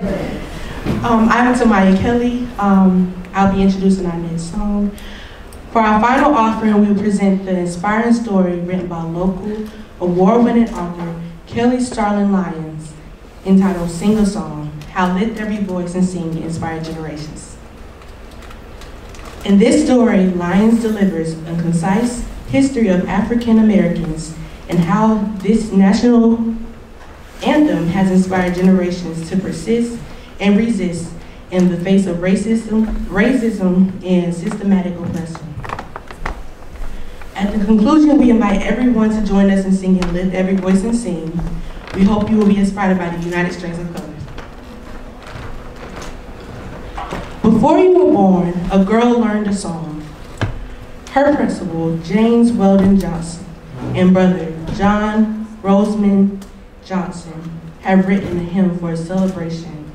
I'm Tamaya Kelly. I'll be introducing our next song. For our final offering, we will present the inspiring story written by local award-winning author Kelly Starling Lyons, entitled Sing a Song, How Lift Every Voice and Sing Inspire Generations. In this story, Lyons delivers a concise history of African Americans and how this national anthem has inspired generations to persist and resist in the face of racism and systematic oppression. At the conclusion, we invite everyone to join us in singing Lift Every Voice and Sing. We hope you will be inspired by the United Strains of Color. Before you were born, a girl learned a song. Her principal, James Weldon Johnson, and brother, John Roseman Johnson, have written a hymn for a celebration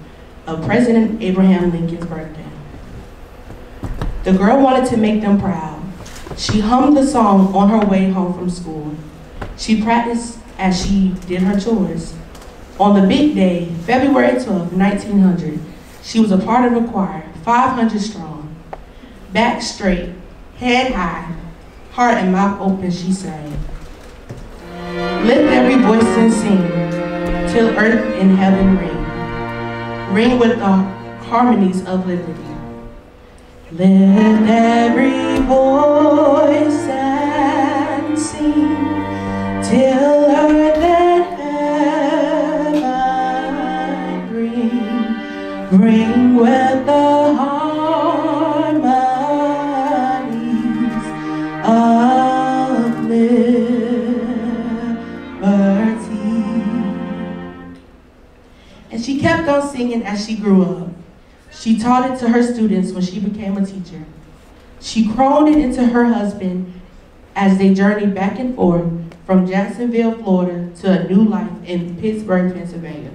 of President Abraham Lincoln's birthday. The girl wanted to make them proud. She hummed the song on her way home from school. She practiced as she did her chores. On the big day, February 12, 1900, she was a part of a choir, 500 strong. Back straight, head high, heart and mouth open, she sang. Lift every voice and sing, till earth and heaven ring. Ring with the harmonies of liberty. Lift every voice and sing, till earth and heaven ring. Ring with the harmonies of liberty. And she kept on singing as she grew up. She taught it to her students when she became a teacher. She crooned it into her husband as they journeyed back and forth from Jacksonville, Florida to a new life in Pittsburgh, Pennsylvania.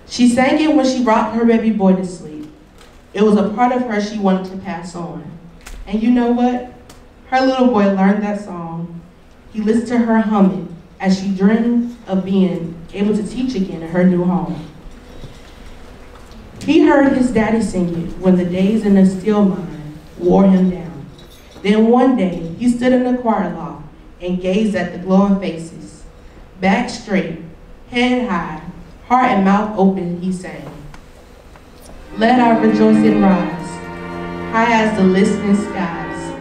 She sang it when she rocked her baby boy to sleep. It was a part of her she wanted to pass on. And you know what? Her little boy learned that song. He listened to her hum it as she dreamed of being able to teach again in her new home. He heard his daddy sing it when the days in the steel mine wore him down. Then one day, he stood in the choir loft and gazed at the glowing faces. Back straight, head high, heart and mouth open, he sang. Let our rejoicing rise, high as the listening skies.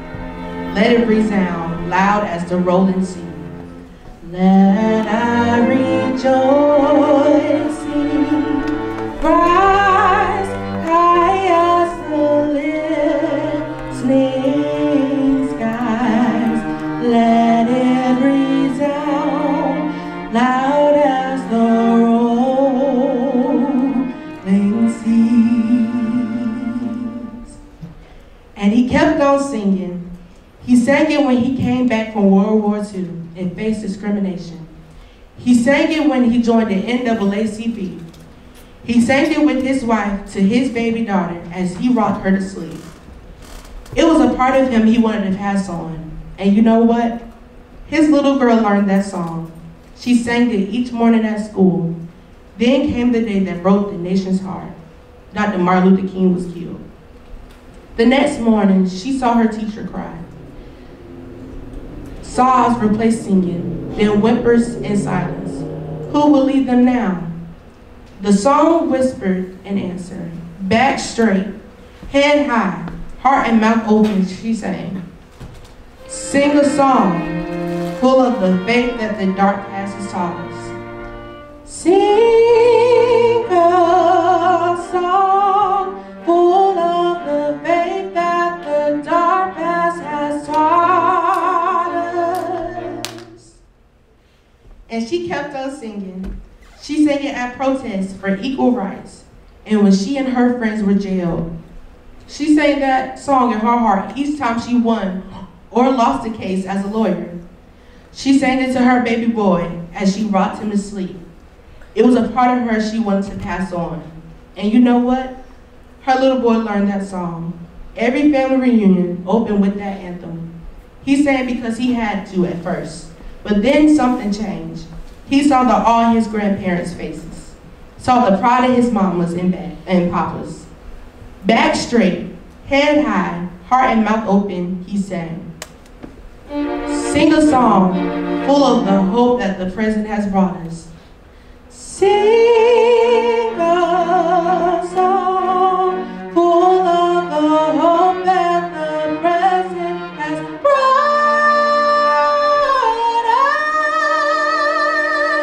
Let it resound loud as the rolling sea. Let our rejoicing rise, high as the listening skies. Let it resound loud as the rolling seas. And he kept on singing. He sang it when he came back from World War II and faced discrimination. He sang it when he joined the NAACP. He sang it with his wife to his baby daughter as he rocked her to sleep. It was a part of him he wanted to pass on. And you know what? His little girl learned that song. She sang it each morning at school. Then came the day that broke the nation's heart. Dr. Martin Luther King was killed. The next morning, she saw her teacher cry. Sobs replaced singing, then whimpers and silence. Who will lead them now? The song whispered an answer. Back straight, head high, heart and mouth open, she sang. Sing a song full of the faith that the dark past has taught us. Sing a song full of the faith that the dark past has taught us. And she kept on singing. She sang it at protests for equal rights, and when she and her friends were jailed. She sang that song in her heart each time she won or lost a case as a lawyer. She sang it to her baby boy as she rocked him to sleep. It was a part of her she wanted to pass on. And you know what? Her little boy learned that song. Every family reunion opened with that anthem. He sang because he had to at first, but then something changed. He saw the awe in his grandparents' faces. saw the pride of his mamas and papas. Back straight, head high, heart and mouth open, he sang. Sing a song full of the hope that the present has brought us. Sing a song full of the hope that the present has brought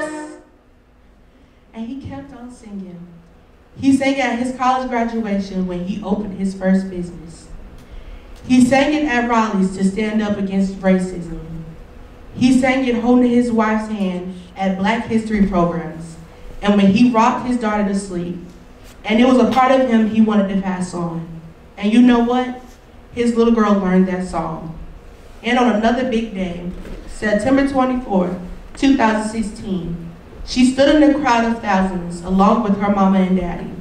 us. And he kept on singing. He sang at his college graduation when he opened his first business. He sang it at rallies to stand up against racism. He sang it holding his wife's hand at Black History programs and when he rocked his daughter to sleep. And it was a part of him he wanted to pass on. And you know what? His little girl learned that song. And on another big day, September 24, 2016, she stood in a crowd of thousands along with her mama and daddy.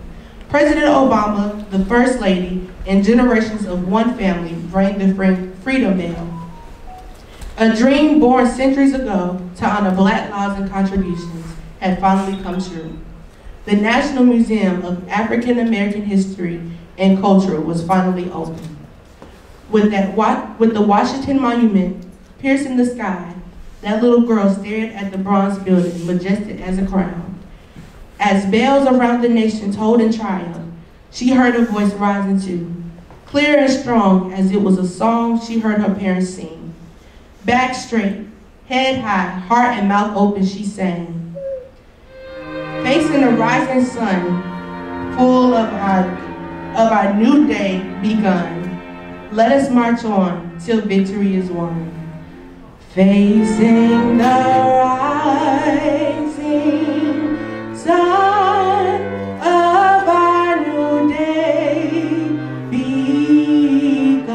President Obama, the First Lady, and generations of one family rang the Freedom Bell. A dream born centuries ago to honor Black lives and contributions had finally come true. The National Museum of African American History and Culture was finally open. With the Washington Monument piercing the sky, that little girl stared at the bronze building, majestic as a crown. As bells around the nation tolled in triumph, she heard a voice rising too, clear and strong as it was a song she heard her parents sing. Back straight, head high, heart and mouth open, she sang. Facing the rising sun, full of our new day begun, let us march on till victory is won. Facing the rising sun of our new day begun,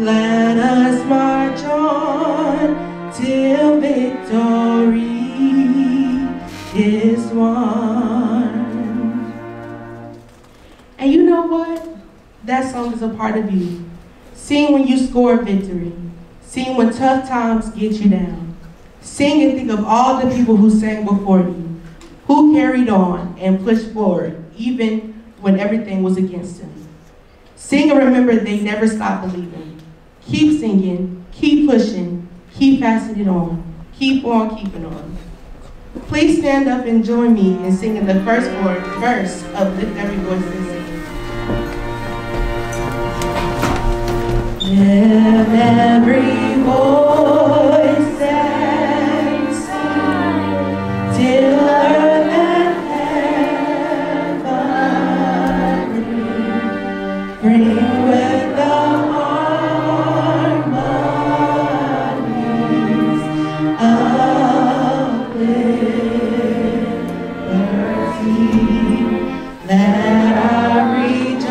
let us march on till victory is won. And you know what? That song is a part of you. Sing when you score victory. Sing when tough times get you down. Sing and think of all the people who sang before you, who carried on and pushed forward, even when everything was against them. Sing and remember they never stopped believing. Keep singing, keep pushing, keep passing it on. Keep on keeping on. Please stand up and join me in singing the first verse of Lift Every Voice and Sing. Lift every voice and sing till earth and heaven ring with the harmonies of liberty. Let our rejoicing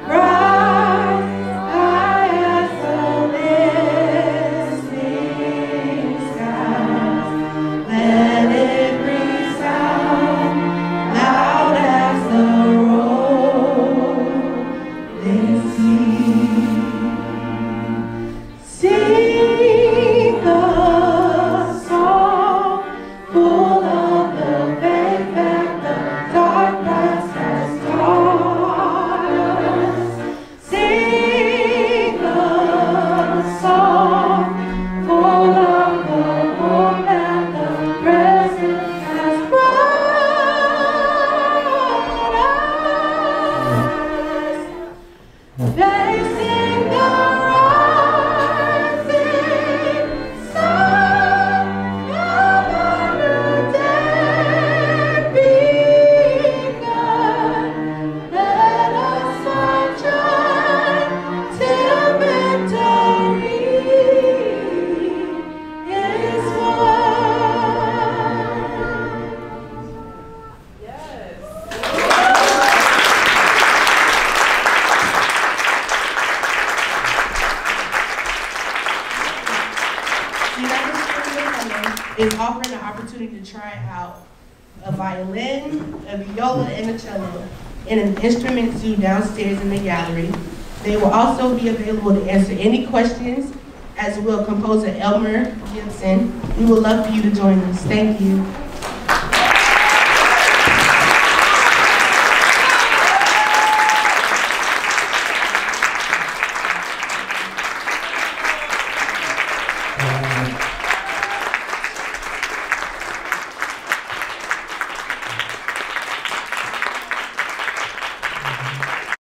rise high as the listening skies. Let it resound loud as the rolling sea. Sing a song full of the faith that the dark past has taught us. Sing a song full of the hope that the present has brought us. Facing the rising sun of our new day begun, let us march on till victory is won. Yes. Is offering an opportunity to try out a violin, a viola, and a cello in an instrument zoo downstairs in the gallery. They will also be available to answer any questions as will composer Elmer Gibson. We would love for you to join us. Thank you.